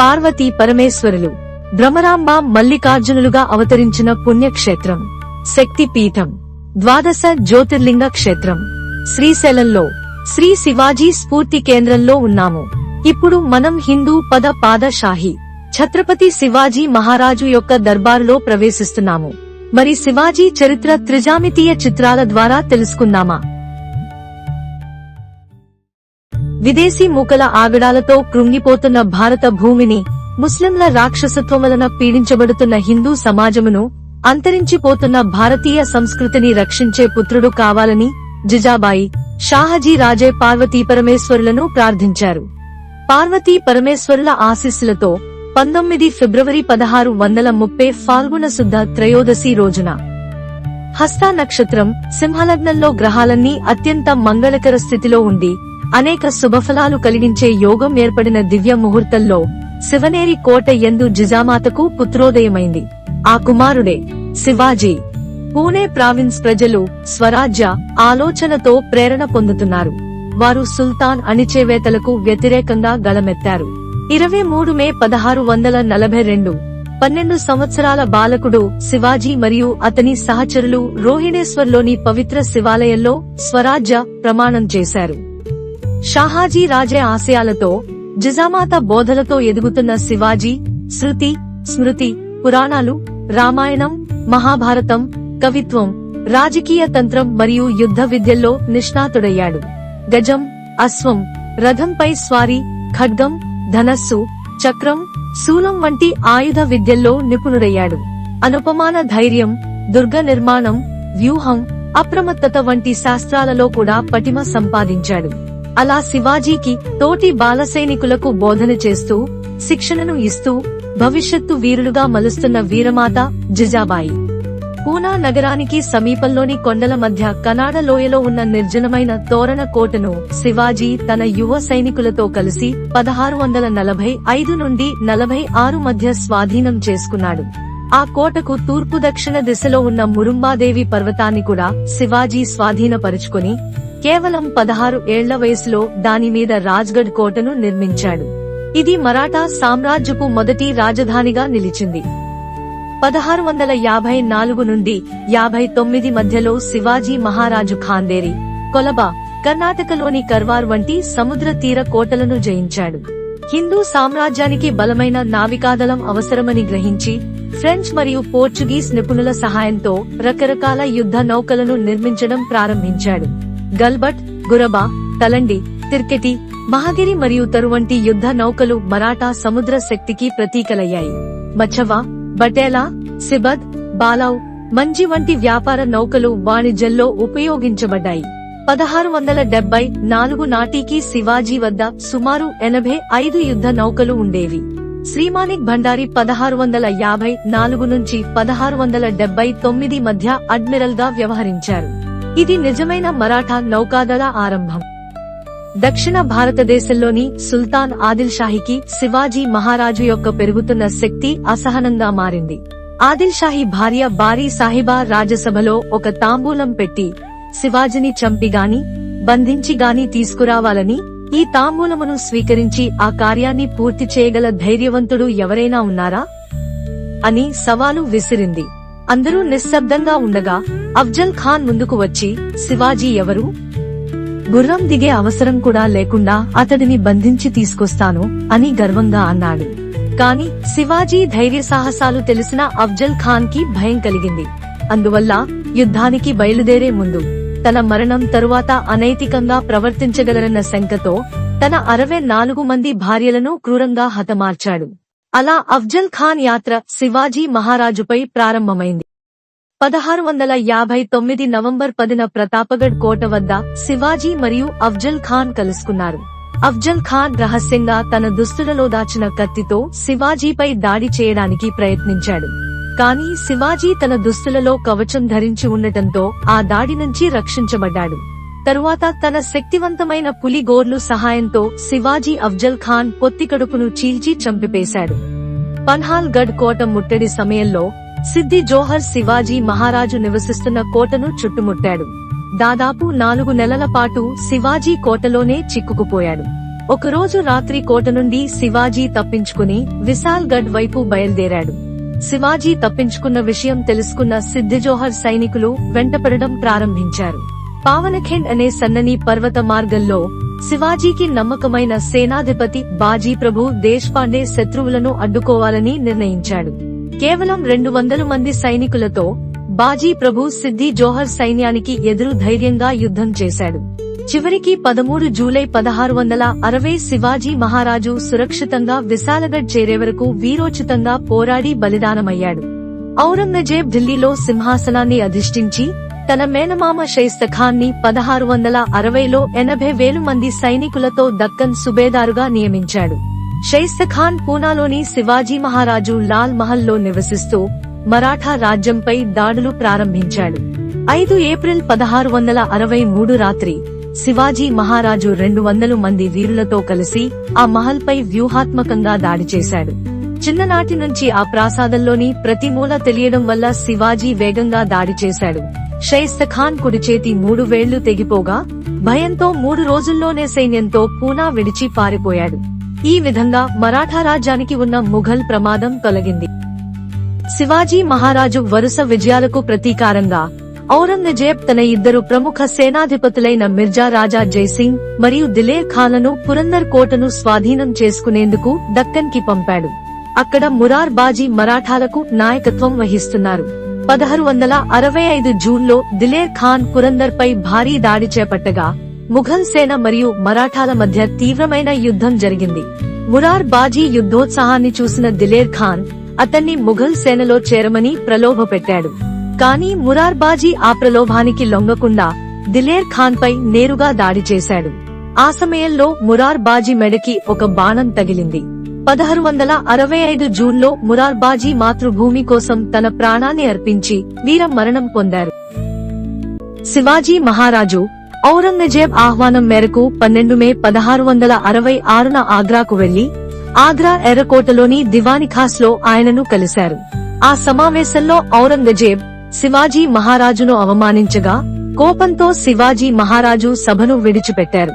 పార్వతీ పరమేశ్వరులు, భ్రమరాంబ మల్లికార్జునులుగా అవతరించిన పుణ్యక్షేత్రం, శక్తిపీఠం, ద్వాదశ జ్యోతిర్లింగ క్షేత్రం. శ్రీశైలంలో శ్రీ శివాజీ స్ఫూర్తి కేంద్రంలో ఉన్నాము. ఇప్పుడు మనం హిందూ పాదషాహి ఛత్రపతి శివాజీ మహారాజు యొక్క దర్బారులో ప్రవేశిస్తున్నాము. మరి శివాజీ చరిత్ర త్రిజామితీయ చిత్రాల ద్వారా తెలుసుకుందామా? విదేశీ మూకల ఆగడాలతో కృంగిపోతున్న భారత భూమిని, ముస్లింల రాక్షసత్వం వలన పీడించబడుతున్న హిందూ సమాజమును, అంతరించిపోతున్న భారతీయ సంస్కృతిని రక్షించే పుత్రుడు కావాలని జిజాబాయి, షాహజీ రాజే పార్వతీ పరమేశ్వరులను ప్రార్థించారు. పార్వతీ పరమేశ్వరుల ఆశీస్సులతో 19 ఫిబ్రవరి 1630 ఫాల్గుణ శుద్ధ త్రయోదశి రోజున హస్తా నక్షత్రం సింహలగ్నంలో గ్రహాలన్నీ అత్యంత మంగళకర స్థితిలో ఉండి అనేక శుభఫలాలు కలిగించే యోగం ఏర్పడిన దివ్య ముహూర్తంలో శివనేరి కోట యందు జిజామాతకు పుత్రోదయమైంది. ఆ కుమారుడే శివాజీ. పూణే ప్రావిన్స్ ప్రజలు స్వరాజ్య ఆలోచనతో ప్రేరణ పొందుతున్నారు. వారు సుల్తాన్ అణిచేవేతలకు వ్యతిరేకంగా గళమెత్తారు. 23 మే 1642 12 సంవత్సరాల బాలకుడు శివాజీ మరియు అతని సహచరులు రోహిణేశ్వర్లోని పవిత్ర శివాలయంలో స్వరాజ్య ప్రమాణం చేశారు. షాహాజీ రాజే ఆశయాలతో, జిజామాత బోధలతో ఎదుగుతున్న శివాజీ శృతి, స్మృతి, పురాణాలు, రామాయణం, మహాభారతం, కవిత్వం, రాజకీయ తంత్రం మరియు యుద్ధ విద్యల్లో నిష్ణాతుడయ్యాడు. గజం, అశ్వం, రథంపై స్వారీ, ఖడ్గం, ధనస్సు, చక్రం, శూలం వంటి ఆయుధ విద్యల్లో నిపుణుడయ్యాడు. అనుపమాన ధైర్యం, దుర్గ నిర్మాణం, వ్యూహం, అప్రమత్తత వంటి శాస్త్రాలలో కూడా పటిమ సంపాదించాడు. అలా శివాజీకి తోటి బాల సైనికులకు బోధన చేస్తూ, శిక్షణను ఇస్తూ భవిష్యత్తు వీరులుగా మలుస్తున్న వీరమాత జిజాబాయి. పూనా నగరానికి సమీపంలోని కొండల మధ్య కనాడ లోయలో ఉన్న నిర్జనమైన తోరణ కోటను శివాజీ తన యువ సైనికులతో కలిసి 1645 నుండి 46 మధ్య స్వాధీనం చేసుకున్నాడు. ఆ కోటకు తూర్పు దక్షిణ దిశలో ఉన్న మురుంబాదేవి పర్వతాన్ని కూడా శివాజీ స్వాధీనపరుచుకుని కేవలం 16 ఏళ్ల వయసులో దానిమీద రాజ్గఢ్ కోటను నిర్మించాడు. ఇది మరాఠా సామ్రాజ్యపు మొదటి రాజధానిగా నిలిచింది. 1654 నుండి 59 మధ్యలో శివాజీ మహారాజు ఖాందేరి, కొలబా, కర్ణాటకలోని కర్వార్ వంటి సముద్ర తీర కోటలను జయించాడు. హిందూ సామ్రాజ్యానికి బలమైన నావికాదళం అవసరమని గ్రహించి ఫ్రెంచ్ మరియు పోర్చుగీస్ నిపుణుల సహాయంతో రకరకాల యుద్ధ నౌకలను నిర్మించడం ప్రారంభించాడు. గల్బట్, గురబా, తలండి, తిర్కెటి, మహగిరి మరియు తరువంటి యుద్ధ నౌకలు మరాఠా సముద్ర శక్తికి ప్రతీకలయ్యాయి. మఛవా, బటేలా, సిబద్, బాలావ్, మంజి వంటి వ్యాపార నౌకలు వాణిజ్యంలో ఉపయోగించబడ్డాయి. 1674 నాటికి శివాజీ వద్ద సుమారు 85 యుద్ధ నౌకలు ఉండేవి. శ్రీమానిక్ భండారి 1654 నుంచి 1679 మధ్య అడ్మిరల్ గా వ్యవహరించారు. ఇది నిజమైన మరాఠా నౌకాదళ ఆరంభం. దక్షిణ భారతదేశంలోని సుల్తాన్ ఆదిల్ షాహీకి శివాజీ మహారాజు యొక్క పెరుగుతున్న శక్తి అసహనంగా మారింది. ఆదిల్ షాహీ భార్య బారీ సాహిబా రాజసభలో ఒక తాంబూలం పెట్టి శివాజీని చంపిగాని బంధించిగాని తీసుకురావాలని, ఈ తాంబూలమును స్వీకరించి ఆ కార్యాన్ని పూర్తి చేయగల ధైర్యవంతుడు ఎవరైనా ఉన్నారా అని సవాలు విసిరింది. అందరూ నిశ్శబ్దంగా ఉండగా అఫ్జల్ ఖాన్ ముందుకు వచ్చి, శివాజీ ఎవరు? గుర్రం దిగే అవసరం కూడా లేకుండా అతడిని బంధించి తీసుకొస్తాను అని గర్వంగా అన్నాడు. కాని శివాజీ ధైర్య సాహసాలు తెలిసిన అఫ్జల్ ఖాన్ కి భయం కలిగింది. అందువల్ల యుద్ధానికి బయలుదేరే ముందు తన మరణం తరువాత అనైతికంగా ప్రవర్తించగలరన్న శంకతో తన 64 మంది భార్యలను క్రూరంగా హతమార్చాడు. అలా అఫ్జల్ ఖాన్ యాత్ర శివాజీ మహారాజుపై ప్రారంభమైంది. 1659 నవంబర్ 10న ప్రతాపగఢ్ కోట వద్ద శివాజీ మరియు అఫ్జల్ ఖాన్ కలుసుకున్నారు. అఫ్జల్ ఖాన్ రహస్యంగా తన దుస్తులలో దాచిన కత్తితో శివాజీపై దాడి చేయడానికి ప్రయత్నించాడు. కానీ శివాజీ తన దుస్తులలో కవచం ధరించి ఉండటంతో ఆ దాడి నుంచి రక్షించబడ్డాడు. తరువాత తన శక్తివంతమైన పులి గోర్లు సహాయంతో శివాజీ అఫ్జల్ ఖాన్ పొత్తికడుపును చీల్చి చంపిపేశాడు. పన్హాల్ గఢ్ కోట ముట్టడి సమయంలో సిద్ది జోహర్ శివాజీ మహారాజు నివసిస్తున్న కోటను చుట్టుముట్టాడు. దాదాపు 4 నెలల పాటు శివాజీ కోటలోనే చిక్కుకుపోయాడు. ఒకరోజు రాత్రి కోట నుండి శివాజీ తప్పించుకుని విశాల్ గఢ్ వైపు బయలుదేరాడు. శివాజీ తప్పించుకున్న విషయం తెలుసుకున్న సిద్దిజోహర్ సైనికులు వెంటపడడం ప్రారంభించారు. పావనఖేండ్ అనే సన్నని పర్వత మార్గంలో శివాజీకి నమ్మకమైన సేనాధిపతి బాజీ ప్రభు దేశ్పాండే శత్రువులను అడ్డుకోవాలని నిర్ణయించాడు. కేవలం 200 మంది సైనికులతో బాజీ ప్రభు సిద్ది జోహర్ సైన్యానికి ఎదురు ధైర్యంగా యుద్ధం చేశాడు. చివరికి 13 జూలై 1660 శివాజీ మహారాజు సురక్షితంగా విశాలగఢ్ చేరే వరకు వీరోచితంగా పోరాడి బలిదానమయ్యాడు. ఔరంగజేబ్ ఢిల్లీలో సింహాసనాన్ని అధిష్ఠించి తన మేనమామ షైస్తఖాన్ని 1660లో 80,000 మంది సైనికులతో దక్కన్ సుబేదారుగా నియమించాడు. షైస్తఖాన్ పూనాలోని శివాజీ మహారాజు లాల్ మహల్లో నివసిస్తూ మరాఠా రాజ్యంపై దాడులు ప్రారంభించాడు. 5 ఏప్రిల్ 1663 రాత్రి శివాజీ మహారాజు 200 మంది వీరులతో కలిసి ఆ మహల్ పై వ్యూహాత్మకంగా దాడి చేశాడు. చిన్ననాటి నుంచి ఆ ప్రాసాదంలోని ప్రతి మూల తెలియడం వల్ల శివాజీ వేగంగా దాడి చేశాడు. షైస్తఖాన్ కుడి చేతి 3 వేళ్లు తెగిపోగా భయంతో 3 రోజుల్లోనే సైన్యంతో పూనా విడిచి పారిపోయాడు. ఈ విధంగా మరాఠా రాజ్యానికి ఉన్న ముఘల్ ప్రమాదం తొలగింది. శివాజీ మహారాజు వరుస విజయాలకు ప్రతీకారంగా ఔరంగజేబ్ తన 2 ప్రముఖ సేనాధిపతులైన మిర్జా రాజా జైసింగ్ మరియు దిలేర్ ఖాన్లను పురందర్ కోటను స్వాధీనం చేసుకునేందుకు దక్కన్ కి పంపాడు. అక్కడ మురార్ బాజీ మరాఠాలకు నాయకత్వం వహిస్తున్నారు. 1665 జూన్లో దిలేర్ ఖాన్ పురందర్ పై భారీ దాడి చేపట్టగా ముఘల్ సేన మరియు మరాఠాల మధ్య తీవ్రమైన యుద్ధం జరిగింది. మురార్ బాజీ యుద్ధోత్సాహాన్ని చూసిన దిలేర్ ఖాన్ అతన్ని ముఘల్ సేనలో చేరమని ప్రలోభపెట్టాడు. కానీ మురార్ బాజీ ఆ ప్రలోభానికి లొంగకుండా దిలేర్ ఖాన్ పై నేరుగా దాడి చేశాడు. ఆ సమయంలో మురార్ బాజీ మెడకి ఒక బాణం తగిలింది. 1665 జూన్లో మురార్ బాజీ మాతృభూమి కోసం తన ప్రాణాన్ని అర్పించి వీర మరణం పొందారు. శివాజీ మహారాజు ఔరంగజేబ్ ఆహ్వానం మేరకు 12 మే 1666న ఆగ్రాకు వెళ్లి ఆగ్రా ఎర్రకోటలోని దివానిఖాస్ లో ఆయనను కలిశారు. ఆ సమావేశంలో ఔరంగజేబ్ శివాజీ మహారాజును అవమానించగా కోపంతో శివాజీ మహారాజు సభను విడిచిపెట్టారు.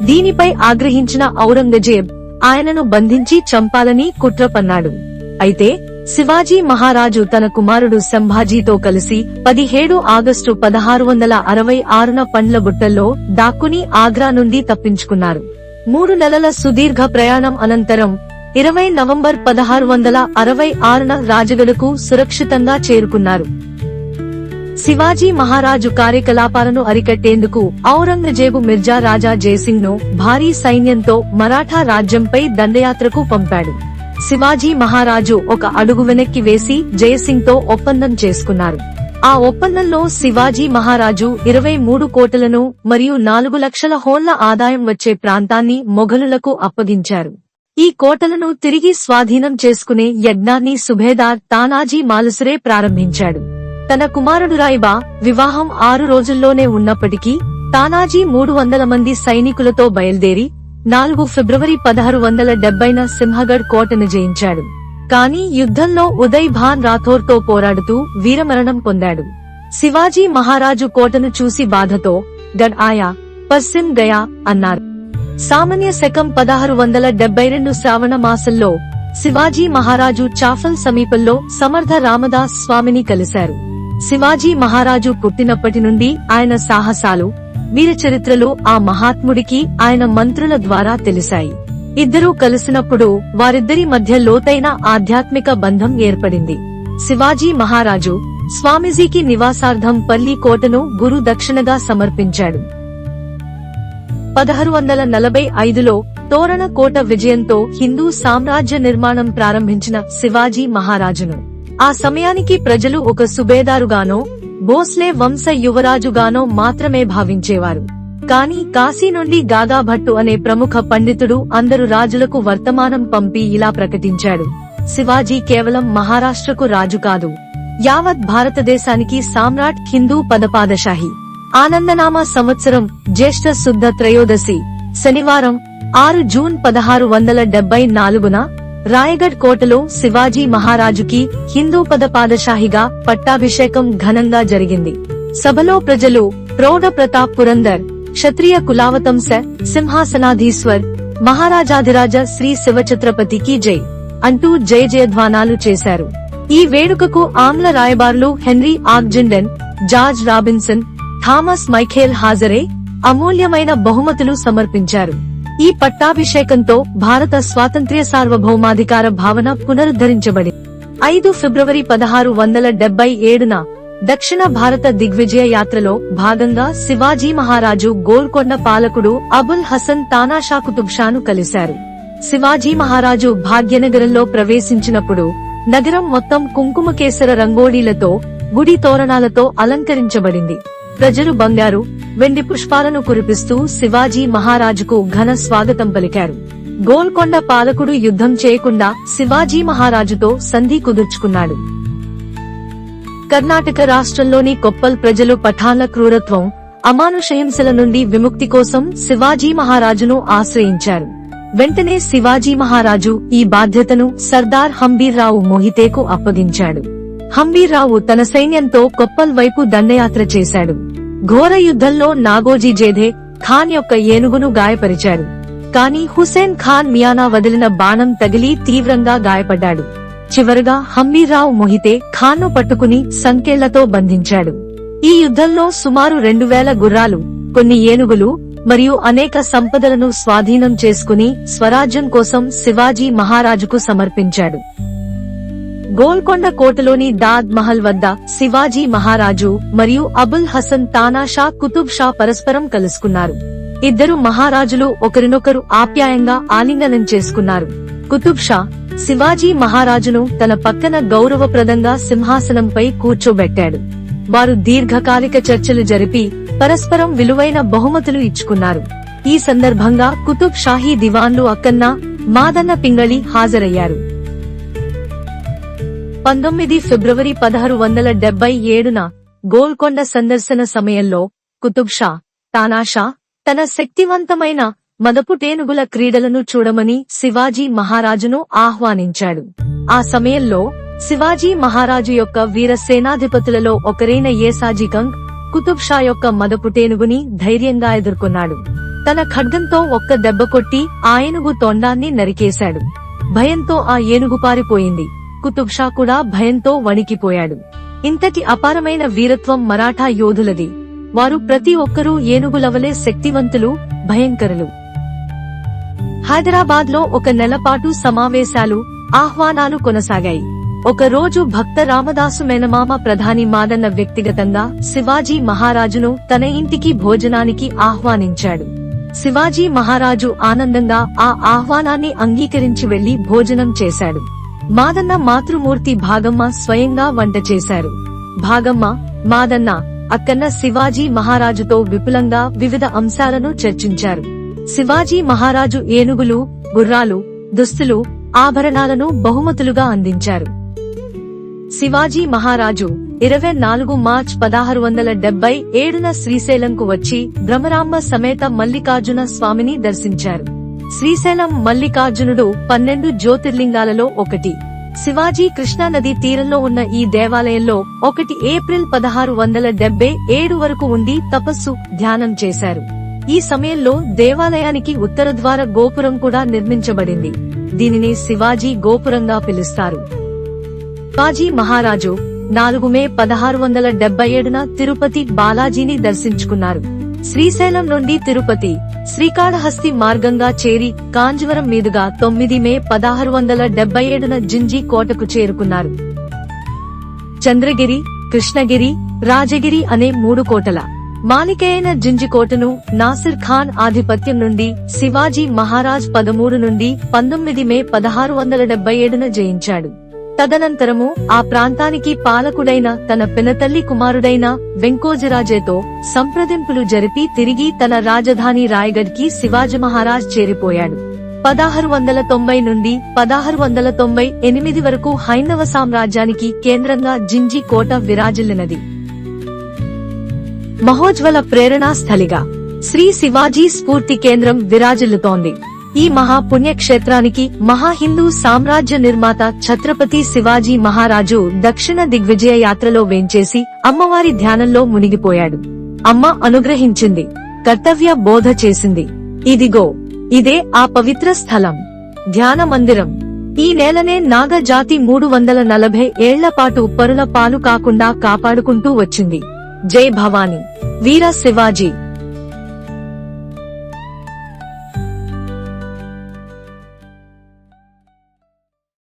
దీనిపై ఆగ్రహించిన ఔరంగజేబ్ ఆయనను బంధించి చంపాలని కుట్ర పన్నాడు. అయితే శివాజీ మహారాజు తన కుమారుడు సంభాజీతో కలిసి 17 ఆగస్టు 1666న పండ్ల బుట్టల్లో దాక్కుని ఆగ్రా నుండి తప్పించుకున్నారు. 3 నెలల సుదీర్ఘ ప్రయాణం అనంతరం 20 నవంబర్ 1666న రాజగఢకు సురక్షితంగా చేరుకున్నారు. శివాజీ మహారాజు కార్యకలాపాలను అరికట్టేందుకు ఔరంగజేబు మిర్జా రాజా జైసింగ్ ను భారీ సైన్యంతో మరాఠా రాజ్యంపై దండయాత్రకు పంపాడు. శివాజీ మహారాజు ఒక అడుగు వెనక్కి వేసి జయసింగ్ తో ఒప్పందం చేసుకున్నారు. ఆ ఒప్పందంలో శివాజీ మహారాజు 23 కోటలను మరియు 4 లక్షల హోళ్ల ఆదాయం వచ్చే ప్రాంతాన్ని మొఘలులకు అప్పగించారు. ఈ కోటలను తిరిగి స్వాధీనం చేసుకునే యజ్ఞాన్ని సుబేదార్ తానాజీ మాలుసరే ప్రారంభించాడు. తన కుమారుడు రాయిబా వివాహం 6 రోజుల్లోనే ఉన్నప్పటికీ తానాజీ 300 మంది సైనికులతో బయలుదేరి 4 ఫిబ్రవరి 1670న సింహగఢ్ కోటను జయించాడు. కానీ యుద్ధంలో ఉదయ్ భాన్ రాథోర్ తో పోరాడుతూ వీరమరణం పొందాడు. శివాజీ మహారాజు కోటను చూసి బాధతో గఢ్ ఆయా పశ్చిమ్ గయా అన్నారు. సామాన్య శకం 1672 శ్రావణ మాసంలో శివాజీ మహారాజు చాఫల్ సమీపంలో సమర్థ రామదాస్ స్వామిని కలిశారు. శివాజీ మహారాజు పుట్టినప్పటి నుండి ఆయన సాహసాలు, వీర చరిత్రలు ఆ మహాత్ముడికి ఆయన మంత్రుల ద్వారా తెలిసాయి. ఇద్దరూ కలిసినప్పుడు వారిద్దరి మధ్య లోతైన ఆధ్యాత్మిక బంధం ఏర్పడింది. శివాజీ మహారాజు స్వామీజీకి నివాసార్థం పల్లి కోటను గురు దక్షిణగా సమర్పించాడు. 1645లో తోరణ కోట విజయంతో హిందూ సామ్రాజ్య నిర్మాణం ప్రారంభించిన శివాజీ మహారాజును ఆ సమయానికి ప్రజలు ఒక సుబేదారుగానో భోస్లే వంశ యువరాజుగానో మాత్రమే భావించేవారు. కాని కాశీ నుండి గాగా భట్టు అనే ప్రముఖ పండితుడు అందరు రాజులకు వర్తమానం పంపి ఇలా ప్రకటించాడు: శివాజీ కేవలం మహారాష్ట్రకు రాజు కాదు, యావత్ భారతదేశానికి సామ్రాట్, హిందూ పదపాదశాహి. ఆనందనామ సంవత్సరం జ్యేష్ఠ శుద్ధ త్రయోదశి శనివారం 6 జూన్ 1674న రాయగఢ్ కోటలో శివాజీ మహారాజుకి హిందూ పదపాదశాహిగా పట్టాభిషేకం ఘనంగా జరిగింది. సభలో ప్రజలు ప్రౌఢ ప్రతాప్ పురందర్, క్షత్రియ కులావతంస, సింహాసనాధీశ్వర్, మహారాజాధిరాజ శ్రీ శివఛత్రపతికి జై అంటూ జయ జయధ్వానాలు చేశారు. ఈ వేడుకకు ఆంగ్ల రాయబారులు Henry Oxenden, George Robinson, Thomas Michael హాజరై అమూల్యమైన బహుమతులు సమర్పించారు. ఈ పట్టాభిషేకంతో భారత స్వాతంత్ర్య సార్వభౌమాధికార భావన పునరుద్ధరించబడింది. 5 ఫిబ్రవరి 1677న దక్షిణ భారత దిగ్విజయ యాత్రలో భాగంగా శివాజీ మహారాజు గోల్కొండ పాలకుడు అబుల్ హసన్ తానాషా కుతుబ్ షాను కలిశారు. శివాజీ మహారాజు భాగ్యనగరంలో ప్రవేశించినప్పుడు నగరం మొత్తం కుంకుమకేసర రంగోళీలతో, గుడి తోరణాలతో అలంకరించబడింది. ప్రజలు బంగారు, వెండి పుష్పాలను కురిపిస్తూ శివాజీ మహారాజుకు ఘన స్వాగతం పలికారు. గోల్కొండ పాలకుడు యుద్ధం చేయకుండా శివాజీ మహారాజుతో సంధి కుదుర్చుకున్నాడు. కర్ణాటక రాష్ట్రంలోని కొప్పల్ ప్రజలు పఠాన్ల క్రూరత్వం, అమానుష హింసల నుండి విముక్తి కోసం శివాజీ మహారాజును ఆశ్రయించారు. వెంటనే శివాజీ మహారాజు ఈ బాధ్యతను సర్దార్ హంబీర్రావు మోహితేకు అప్పగించాడు. హంబీర్రావు తన సైన్యంతో కొప్పల్ వైపు దండయాత్ర చేశాడు. ఘోర యుద్ధంలో నాగోజీ జేధే ఖాన్ యొక్క ఏనుగును గాయపరిచాడు. కానీ హుసేన్ ఖాన్ మియానా వదిలిన బాణం తగిలి తీవ్రంగా గాయపడ్డాడు. చివరగా హంబీర్రావు మోహితే ఖాన్ను పట్టుకుని సంకెళ్లతో బంధించాడు. ఈ యుద్ధంలో సుమారు 2000 గుర్రాలు, కొన్ని ఏనుగులు మరియు అనేక సంపదలను స్వాధీనం చేసుకుని స్వరాజ్యం కోసం శివాజీ మహారాజుకు సమర్పించాడు. గోల్కొండ కోటలోని దాద్ మహల్ వద్ద శివాజీ మహారాజు మరియు అబుల్ హసన్ తానాషా కుతుబ్ షా పరస్పరం కలుసుకున్నారు. ఇద్దరు మహారాజులు ఒకరినొకరు ఆప్యాయంగా ఆలింగనం చేసుకున్నారు. కుతుబ్ షా శివాజీ మహారాజును తన పక్కన గౌరవప్రదంగా సింహాసనంపై కూర్చోబెట్టాడు. వారు దీర్ఘకాలిక చర్చలు జరిపి పరస్పరం విలువైన బహుమతులు ఇచ్చుకున్నారు. ఈ సందర్భంగా కుతుబ్ షాహీ దివాన్లు అక్కన్న, మాదన్న పింగళి హాజరయ్యారు. 19 ఫిబ్రవరి 1677న గోల్కొండ సందర్శన సమయంలో కుతుబ్ షా, తానాషా తన శక్తివంతమైన మదపుటేనుగుల క్రీడలను చూడమని శివాజీ మహారాజును ఆహ్వానించాడు. ఆ సమయంలో శివాజీ మహారాజు యొక్క వీర సేనాధిపతులలో ఒకరైన ఏసాజీకంగ్ కుతుబ్ షా యొక్క మదపుటేనుగుని ధైర్యంగా ఎదుర్కొన్నాడు. తన ఖడ్గంతో ఒక్క దెబ్బ కొట్టి ఆ ఏనుగు తొండాన్ని నరికేశాడు. భయంతో ఆ ఏనుగు పారిపోయింది. కుతుబ్ షా కూడా భయంతో వణికిపోయాడు. ఇంతటి అపారమైన వీరత్వం మరాఠా యోధులది. వారు ప్రతి ఒక్కరూ ఏనుగులవలే శక్తివంతులు, భయంకరులు. హైదరాబాద్ లో 1 నెల పాటు సమావేశాలు, ఆహ్వానాలు కొనసాగాయి. ఒక రోజు భక్త రామదాసు మేనమామ ప్రధాని మాదన్న వ్యక్తిగతంగా శివాజీ మహారాజును తన ఇంటికి భోజనానికి ఆహ్వానించాడు. శివాజీ మహారాజు ఆనందంగా ఆ ఆహ్వానాన్ని అంగీకరించి వెళ్లి భోజనం చేశాడు. మాదన్న మాతృమూర్తి భాగమ్మ స్వయంగా వంట చేశారు. భాగమ్మ, మాదన్న, అక్కన్న శివాజీ మహారాజుతో విపులంగా వివిధ అంశాలను చర్చించారు. శివాజీ మహారాజు ఏనుగులు, గుర్రాలు, దుస్తులు, ఆభరణాలను బహుమతులుగా అందించారు. శివాజీ మహారాజు 24 మార్చి 1677న శ్రీశైలంకు వచ్చి భ్రమరాంబ సమేత మల్లికార్జున స్వామిని దర్శించారు. శ్రీశైలం మల్లికార్జునుడు 12 జ్యోతిర్లింగాలలో ఒకటి. శివాజీ కృష్ణానది తీరంలో ఉన్న ఈ దేవాలయంలో 1 ఏప్రిల్ 1677 వరకు ఉండి తపస్సు, ధ్యానం చేశారు. ఈ సమయంలో దేవాలయానికి ఉత్తరద్వార గోపురం కూడా నిర్మించబడింది. దీనిని శివాజీ గోపురంగా పిలుస్తారు. శివాజీ మహారాజు 4 మే 1677న తిరుపతి బాలాజీని దర్శించుకున్నారు. శ్రీశైలం నుండి తిరుపతి, శ్రీకాళహస్తి మార్గంగా చేరి కాంజీవరం మీదుగా 9 మే 1677న జింజీ కోటకు చేరుకున్నారు. చంద్రగిరి, కృష్ణగిరి, రాజగిరి అనే 3 కోటల మాలికైన జింజికోటను నాసిర్ ఖాన్ ఆధిపత్యం నుండి శివాజీ మహారాజ్ 13 నుండి 19 మే 1677న జయించాడు. తదనంతరము ఆ ప్రాంతానికి పాలకుడైన తన పినతల్లి కుమారుడైన వెంకోజరాజేతో సంప్రదింపులు జరిపి తిరిగి తన రాజధాని రాయగఢ్ కి శివాజీ మహారాజ్ చేరిపోయాడు. 1690 నుండి 1698 వరకు హైందవ సామ్రాజ్యానికి కేంద్రంగా జింజీ కోట విరాజిల్లినది. మహోజ్వల ప్రేరణా స్థలిగా శ్రీ శివాజీ స్ఫూర్తి కేంద్రం విరాజిల్లుతోంది. ఈ మహాపుణ్యక్షేత్రానికి మహా హిందూ సామ్రాజ్య నిర్మాత ఛత్రపతి శివాజీ మహారాజు దక్షిణ దిగ్విజయ యాత్రలో వేంచేసి అమ్మవారి ధ్యానంలో మునిగిపోయాడు. అమ్మ అనుగ్రహించింది, కర్తవ్య బోధ చేసింది. ఇదిగో ఇదే ఆ పవిత్ర స్థలం, ధ్యాన మందిరం. ఈ నేలనే నాగ జాతి 340 ఏళ్ల పాటు పరుల పాలు కాకుండా కాపాడుకుంటూ వచ్చింది. జై భవానీ. వీర శివాజీ.